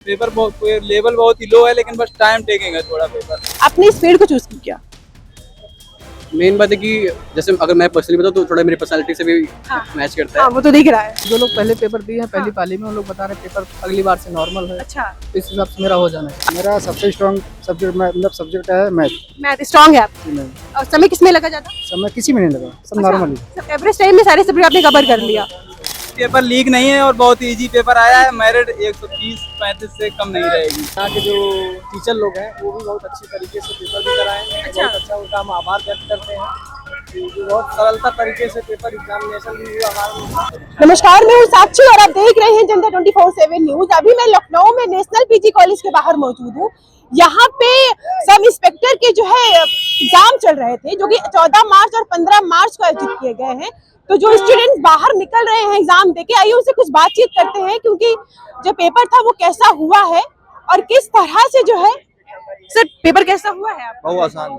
Paper level बहुत ही लो है, लेकिन बस टाइम टेकिंग है थोड़ा पेपर। आपने इस फील्ड को चूज किया? मेन बात है कि जैसे अगर मैं पर्सनली बताऊँ तो थोड़ा मेरी पर्सनालिटी से भी मैच करता है। हाँ, वो तो दिख रहा है। जो लोग पहले पेपर दिए हैं पहली पाली में, उन लोग बता रहे हैं पेपर अगली बार से नॉर्मल है। अच्छा, इस हिसाब से मेरा हो जाना है। मेरा सबसे स्ट्रॉन्ग सब्जेक्ट मतलब सब्जेक्ट है मैथ। मैथ स्ट्रॉन्ग है आप। में और समय किसमें लगा ज्यादा? समय किसी में नहीं लगा, सब नॉर्मल ही। एवरेज टाइम में सारे सब्जेक्ट आपने कवर कर लिया। पेपर लीक नहीं है और बहुत इजी पेपर आया है। मेरिट 130-35 से कम नहीं रहेगी। यहाँ के जो टीचर लोग हैं वो भी बहुत अच्छी तरीके से पेपर भी कराए हैं। अच्छा। बहुत अच्छा उनका हम आभार व्यक्त करते हैं कि बहुत सरलता तरीके से पेपर एग्जामिनेशन भी हुआ हमारा। नमस्कार, मैं हूँ साक्षी और आप देख रहे हैं जनता 24/7 न्यूज। अभी मैं लखनऊ में नेशनल पीजी कॉलेज के बाहर मौजूद हूँ। यहाँ पे सब इंस्पेक्टर के जो है एग्जाम चल रहे थे, जो कि 14 मार्च और 15 मार्च को आयोजित किए गए हैं। तो जो स्टूडेंट्स बाहर निकल रहे हैं एग्जाम देके, आइए उनसे कुछ बातचीत करते हैं, क्योंकि जो पेपर था वो कैसा हुआ है और किस तरह से जो है। सर, पेपर कैसा हुआ है आपका? बहुत आसान।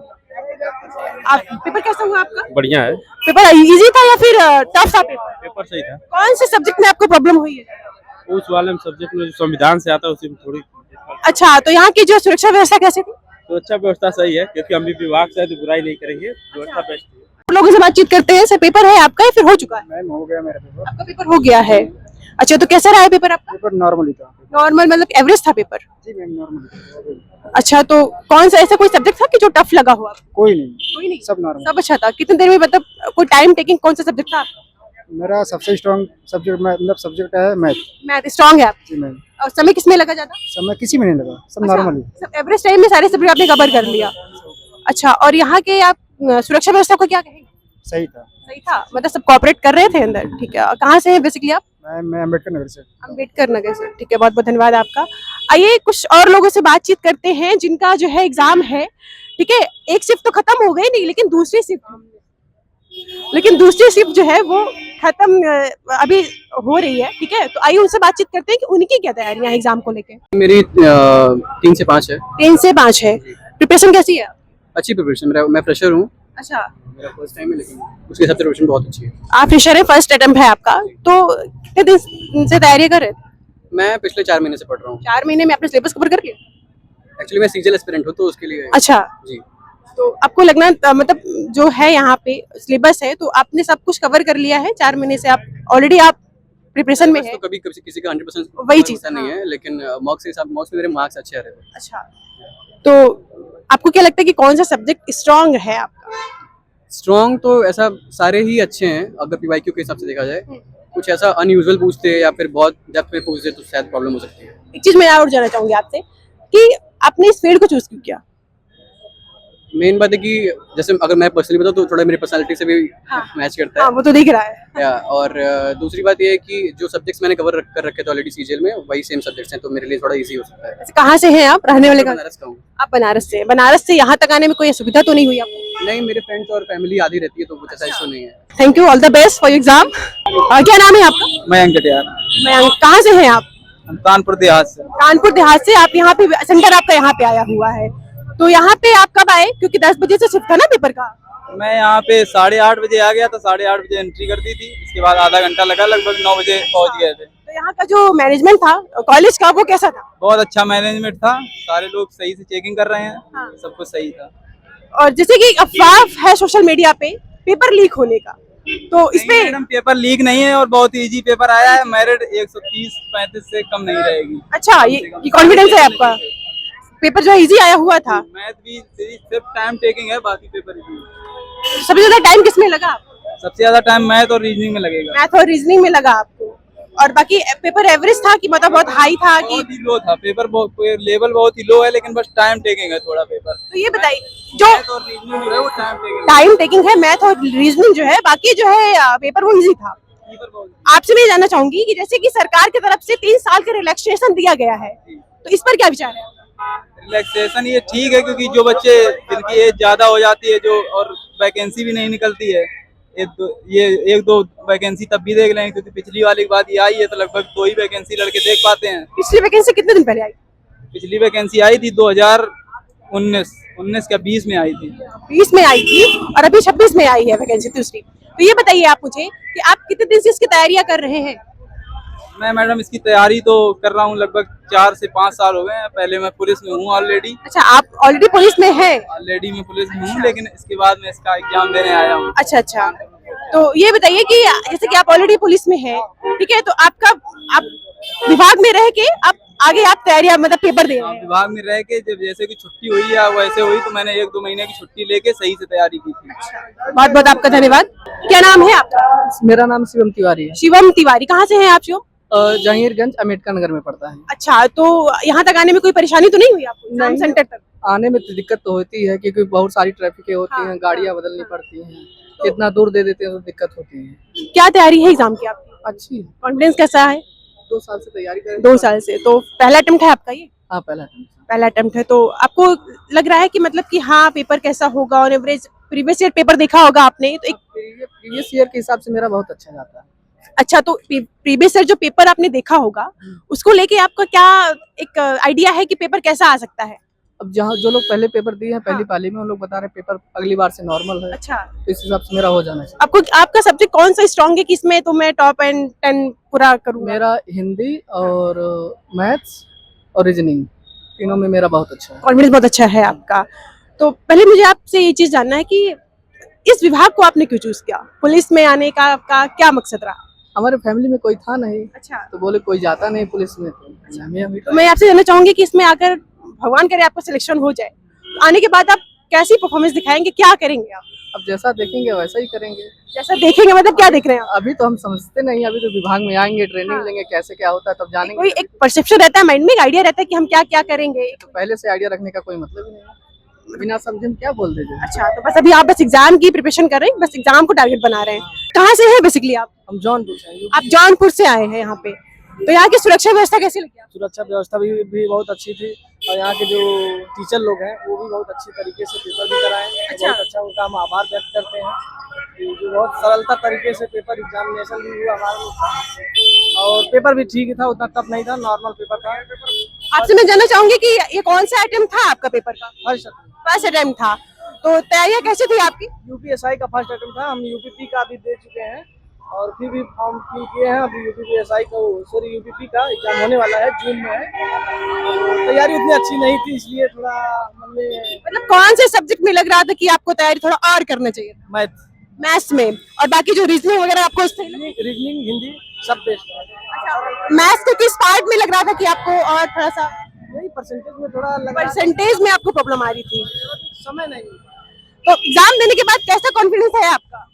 आप पेपर कैसा हुआ आपका? बढ़िया है। पेपर इजी था या फिर टफ था पेपर? पेपर सही था। कौन से सब्जेक्ट में आपको प्रॉब्लम हुई है? उस वाले सब्जेक्ट में जो संविधान से आता है उसी में थोड़ी। अच्छा, तो यहाँ की जो सुरक्षा व्यवस्था कैसी थी? सुरक्षा व्यवस्था सही है, क्योंकि हम भी विभाग से है तो बुराई नहीं करेंगे। व्यवस्था बेस्ट है। लोगों से बातचीत करते हैं। सर, पेपर है आपका या फिर हो चुका है? मैम हो गया मेरा पेपर। आपका पेपर हो गया है। अच्छा, तो कैसा रहा है पेपर आपका? पेपर नॉर्मल ही था। नॉर्मल मतलब एवरेज था पेपर? जी मैम नॉर्मल। अच्छा, तो कौन सा ऐसा कोई सब्जेक्ट था कि जो टफ लगा हुआ? कोई नहीं, कोई नहीं, सब नॉर्मल। सब अच्छा था। कितनी देर में, मतलब कोई टाइम टेकिंग कौन सा सब्जेक्ट था? मेरा सबसे स्ट्रॉन्ग सब्जेक्ट मतलब सब्जेक्ट है मैथ। मैथ स्ट्रॉन्ग है आप। जी मैम। और समय किसमें लगा ज्यादा? समय किसी में नहीं लगा, सब नॉर्मल ही। सब एवरेज टाइम में सारे सब्जेक्ट आपने कवर कर लिया। अच्छा, और यहाँ के आप सुरक्षा व्यवस्था को क्या कहेंगे? सही था। सही था, मतलब सब कोऑपरेट कर रहे थे अंदर? ठीक है। कहाँ से हैं बेसिकली आप? मैं अम्बेडकर नगर से। अम्बेडकर नगर से। ठीक है, बहुत बहुत धन्यवाद आपका। आइए कुछ और लोगों से बातचीत करते हैं जिनका जो है एग्जाम है। ठीक है, एक शिफ्ट तो खत्म हो गई नहीं, लेकिन दूसरी शिफ्ट जो है वो खत्म अभी हो रही है। ठीक है, तो आइए उनसे बातचीत करते हैं कि उनकी क्या तैयारियां एग्जाम को लेके। मेरी 3 से 5 है। 3 से 5 है। प्रिपरेशन कैसी है? अच्छी प्रिपरेशन। मैं फ्रेशर हूँ, अच्छा, मेरा फर्स्ट टाइम है, लेकिन उसके हिसाब से प्रिपरेशन बहुत अच्छी है। आप फ्रेशर है, फर्स्ट अटेम्प्ट है आपका, तो कितने दिन से तैयारी कर रहे हैं? मैं पिछले 4 महीने से पढ़ रहा हूँ। 4 महीने में आपने सिलेबस कवर कर लिया? एक्चुअली मैं सीजीएल एस्पिरेंट हूँ, तो उसके लिए। अच्छा, जी। तो आपको लगना मतलब जो है यहाँ पे सिलेबस है, तो आपने सब कुछ कवर कर लिया है 4 महीने से? आप ऑलरेडी आप प्रिपरेशन में है? तो कभी किसी का 100% वही चीज़ नहीं है, लेकिन मॉक्स में मेरे मार्क्स अच्छे आ रहे थे। अच्छा, तो आपको क्या लगता है कि कौन सा सब्जेक्ट स्ट्रांग है आपका? स्ट्रॉन्ग तो ऐसा सारे ही अच्छे हैं, अगर पीवाईक्यू के हिसाब से देखा जाए। कुछ ऐसा अनयूजुअल पूछते या फिर बहुत डेप्थ में पूछते तो शायद प्रॉब्लम हो सकती है। एक चीज मैं और जानना चाहूंगी आपसे कि आपने इस फील्ड को चूज क्यों किया? मेन बात है कि जैसे अगर मैं पर्सनली बताऊँ तो थोड़ा मेरी पर्सनालिटी से भी मैच करता है। हाँ, वो तो दिख रहा है। और दूसरी बात ये है कि जो सब्जेक्ट्स मैंने कवर कर रखे थे ऑलरेडी सीजीएल में, वही सेम सब्जेक्ट्स हैं, तो मेरे लिए थोड़ा इजी हो सकता है। वैसे कहाँ से हैं आप? रहने वाले कहाँ? बनारस का हूँ। आप बनारस से? बनारस से यहाँ तक आने में कोई असुविधा तो नहीं हुई आपको? नहीं, मेरे फ्रेंड्स और फैमिली आधी रहती है, तो कुछ ऐसा इशू नहीं है। Thank you, all the best for exam. क्या नाम है आपका? मयंक कटियार। मयंक, कहाँ से हैं आप? हम कानपुर देहात से। कानपुर देहात से। आप यहाँ पे सेंटर आपका यहाँ पे आया हुआ है, तो यहाँ पे आप कब आए? क्योंकि 10 बजे से शिफ्ट था ना पेपर का। मैं यहाँ पे 8:30 बजे आ गया था, 8:30 बजे एंट्री कर दी थी। इसके बाद आधा घंटा लगा, लगभग 9 बजे पहुँच गए थे। तो यहाँ का जो मैनेजमेंट था कॉलेज का, वो कैसा था? बहुत अच्छा मैनेजमेंट था, सारे लोग सही से चेकिंग कर रहे हैं। हाँ। सब कुछ सही था। और जैसे कि अफवाह है सोशल मीडिया पे पेपर लीक होने का, तो इस पे मैडम पेपर लीक नहीं है और बहुत इजी पेपर आया है। मेरिट 130-35 से कम नहीं रहेगी। अच्छा, ये कॉन्फिडेंस है आपका? पेपर जो है इजी आया हुआ था? मैथ भी सिर्फ टाइम टेकिंग है, बाकी पेपर इजी। सबसे ज्यादा टाइम किसमें लगा? सबसे ज्यादा टाइम मैथ और रीजनिंग में लगेगा। मैथ और रीजनिंग में लगा आपको? और बाकी पेपर एवरेज था कि मतलब बहुत हाई था कि? बहुत ही लो था पेपर, लेवल बहुत ही लो है, लेकिन बस टाइम टेकिंग है थोड़ा पेपर। तो ये बताइए, जो मैथ और रीजनिंग जो है वो टाइम टेकिंग है, मैथ और रीजनिंग जो है, बाकी जो है पेपर वो इजी था। आपसे मैं जानना चाहूंगी कि जैसे कि सरकार की तरफ से 3 साल का रिलैक्सेशन दिया गया है, तो इस पर क्या विचार है? रिलैक्सेशन ये ठीक है, क्योंकि जो बच्चे जिनकी एज ज्यादा हो जाती है जो, और वैकेंसी भी नहीं निकलती है, ये 1-2 वैकेंसी तब भी देख लें, क्योंकि पिछली वाली बात ये आई है तो लगभग 2 ही वैकेंसी लड़के देख पाते हैं। पिछली वैकेंसी कितने दिन पहले आई? पिछली वैकेंसी आई थी 2019 का 20 में आई थी। 20 में आई थी और अभी 26 में आई है वैकेंसी दूसरी। तो ये बताइए आप मुझे कि आप कितने दिन से इसकी तैयारियां कर रहे हैं? मैं मैडम इसकी तैयारी तो कर रहा हूँ लगभग 4 से 5 साल हो गए हैं। पहले मैं पुलिस में हूँ ऑलरेडी। अच्छा, आप ऑलरेडी पुलिस में हैं? ऑलरेडी मैं पुलिस में हूँ, लेकिन इसके बाद मैं इसका एग्जाम देने आया हूँ। अच्छा अच्छा, तो ये बताइए कि जैसे कि आप ऑलरेडी पुलिस में हैं, ठीक है, तो आप विभाग में रह के आप आगे आप तैयारियां मतलब पेपर दे रहे हैं? विभाग में रह के जब जैसे कि छुट्टी हुई या वैसे हुई तो मैंने 1-2 महीने की छुट्टी लेके सही से तैयारी की थी। बहुत बहुत आपका धन्यवाद। क्या नाम है आपका? मेरा नाम शिवम तिवारी है। शिवम तिवारी, कहाँ से हैं आप शिवम? जहांगीरगंज अम्बेडकर नगर में पड़ता है। अच्छा, तो यहाँ तक आने में कोई परेशानी तो नहीं हुई आपको एग्जाम सेंटर तक? आने में तो दिक्कत तो होती है क्योंकि बहुत सारी ट्रैफिकें होती हैं, गाड़ियाँ बदलनी पड़ती हैं, इतना दूर दे देते हैं तो दिक्कत होती है। क्या तैयारी है एग्जाम की आपकी? अच्छी, कॉन्फिडेंस कैसा है? 2 साल से तैयारी कर रहे हैं। 2 साल से, तो पहला अटेम्प्ट है आपका ये? हाँ, पहला attempt। पहला अटेम्प्ट है, तो आपको लग रहा है कि मतलब कि हाँ पेपर कैसा होगा? On average previous year paper देखा होगा आपने तो एक प्रीवियस ईयर के हिसाब से मेरा बहुत अच्छा जाता है। अच्छा, तो प्रीवियस ईयर जो पेपर आपने देखा होगा उसको लेके आपका क्या एक आइडिया है कि पेपर कैसा आ सकता है? अब जहाँ जो लोग पहले पेपर दिए हैं पहली हाँ। पाली में, उन लोग बता रहे हैं पेपर अगली बार से नॉर्मल है, अच्छा, तो इस हिसाब से मेरा हो जाना चाहिए। आपको आपका सब्जेक्ट कौन सा स्ट्रॉन्ग है कि इसमें तो मैं टॉप एंड 10 पूरा करूंगा? मेरा हिंदी और मैथ्स और रीजनिंग तीनों में मेरा बहुत अच्छा है। कॉन्फिडेंस बहुत अच्छा है आपका। तो पहले मुझे आपसे ये चीज जानना है कि इस विभाग को आपने क्यों चूज किया? पुलिस में आने का आपका क्या मकसद रहा? हमारे फैमिली में कोई था नहीं, अच्छा, तो बोले कोई जाता नहीं पुलिस में, तो तो मैं आपसे जानना चाहूंगी कि इसमें आकर भगवान करे आपका सिलेक्शन हो जाए, आने के बाद आप कैसी परफॉर्मेंस दिखाएंगे, क्या करेंगे आप? अब जैसा देखेंगे वैसा ही करेंगे। जैसा देखेंगे मतलब क्या देख रहे हैं आप? अभी तो हम समझते नहीं, अभी तो विभाग में आएंगे, ट्रेनिंग लेंगे, कैसे क्या होता है तब जानेंगे। कोई एक परसेप्शन रहता है माइंड में, एक आइडिया रहता है कि हम क्या क्या करेंगे? तो पहले से आइडिया रखने का कोई मतलब ही नहीं है, बिना समझे हम क्या बोल देंगे। अच्छा, तो बस अभी आप बस एग्जाम की प्रिपरेशन कर रहे हैं, बस एग्जाम को टारगेट बना रहे हैं। कहाँ से है बेसिकली आप? हम जौनपुर से हैं। आप जौनपुर से आए हैं यहाँ पे, तो यहाँ की सुरक्षा व्यवस्था कैसी लगी आपको? सुरक्षा व्यवस्था भी बहुत अच्छी थी और यहाँ के जो टीचर लोग हैं वो भी बहुत अच्छी तरीके से पेपर भी कराए। अच्छा। बहुत अच्छा, उनका हम आभार व्यक्त करते हैं कि जो बहुत सरलता तरीके से पेपर एग्जामिनेशन भी हुआ हमारे लोग, और पेपर भी ठीक ही था, उतना टफ नहीं था, नॉर्मल पेपर था। आपसे मैं जानना चाहूंगी कि ये कौन सा अटेम्प्ट था आपका पेपर का? फर्स्ट अटेम्प्ट था, तो तैयारियां कैसी थी आपकी? यूपीएसआई का फर्स्ट अटेम्प्ट था। हम यूपीपी का भी दे चुके हैं और फिर भी फॉर्म फिल किए हैं। अभी यूपीएसआई का यूपीपी का एग्जाम होने वाला है, जून में है। तो तैयारी उतनी अच्छी नहीं थी, इसलिए थोड़ा मन में मतलब कौन से सब्जेक्ट में लग रहा था कि आपको तैयारी थोड़ा और करना चाहिए? मैथ्स में, और बाकी जो रीजनिंग वगैरह आपको रीजनिंग हिंदी सब बेस्ट है। मैथ्स के किस पार्ट में लग रहा था कि आपको और थोड़ा सा यही परसेंटेज में थोड़ा लगा, परसेंटेज में आपको प्रॉब्लम आ रही थी? समय नहीं। तो एग्जाम देने के बाद कैसा कॉन्फिडेंस है आपका?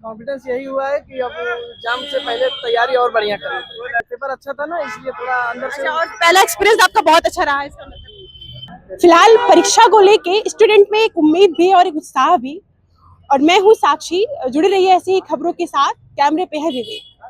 कॉन्फिडेंस यही हुआ है कि अब एग्जाम से पहले तैयारी और बढ़िया करें। पेपर अच्छा था ना, इसलिए थोड़ा अंदर से। और पहला एक्सपीरियंस आपका बहुत अच्छा रहा है इसका मतलब? फिलहाल परीक्षा को लेके स्टूडेंट में एक उम्मीद भी और एक उत्साह भी, और मैं हूँ साक्षी। जुड़े रहिए ऐसी ही खबरों के साथ। कैमरे पे है विवेक।